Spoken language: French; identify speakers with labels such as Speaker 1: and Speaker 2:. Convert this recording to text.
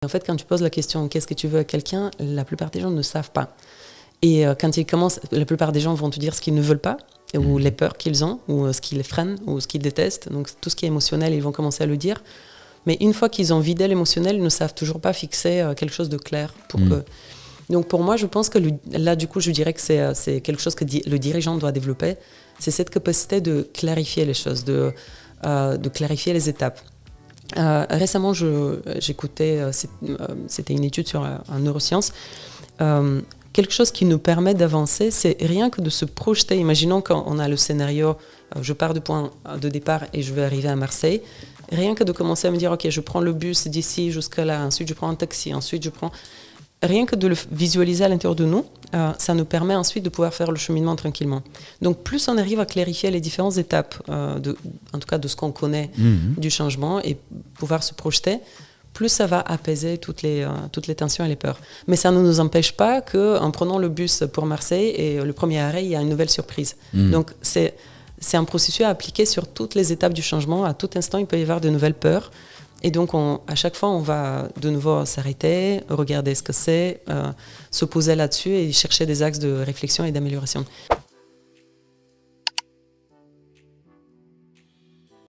Speaker 1: En fait, quand tu poses la question « qu'est-ce que tu veux à quelqu'un ?», la plupart des gens ne savent pas. Et quand ils commencent, la plupart des gens vont te dire ce qu'ils ne veulent pas, ou les peurs qu'ils ont, ou ce qui les freine, ou ce qu'ils détestent. Donc tout ce qui est émotionnel, ils vont commencer à le dire. Mais une fois qu'ils ont vidé l'émotionnel, ils ne savent toujours pas fixer quelque chose de clair pour eux. Donc pour moi, je pense que là, du coup, je dirais que c'est quelque chose que le dirigeant doit développer. C'est cette capacité de clarifier les choses, de clarifier les étapes. Récemment, j'écoutais, c'était une étude sur en neurosciences. Quelque chose qui nous permet d'avancer, c'est rien que de se projeter. Imaginons qu'on a le scénario, je pars du point de départ et je vais arriver à Marseille. Rien que de commencer à me dire, ok, je prends le bus d'ici jusqu'à là, ensuite je prends un taxi, ensuite je prends... Rien que de le visualiser à l'intérieur de nous, ça nous permet ensuite de pouvoir faire le cheminement tranquillement. Donc plus on arrive à clarifier les différentes étapes, en tout cas de ce qu'on connaît du changement, et pouvoir se projeter, plus ça va apaiser toutes les tensions et les peurs. Mais ça ne nous empêche pas qu'en prenant le bus pour Marseille, et le premier arrêt, il y a une nouvelle surprise. Donc c'est un processus à appliquer sur toutes les étapes du changement. À tout instant, il peut y avoir de nouvelles peurs. Et donc, à chaque fois, on va de nouveau s'arrêter, regarder ce que c'est, se poser là-dessus et chercher des axes de réflexion et d'amélioration.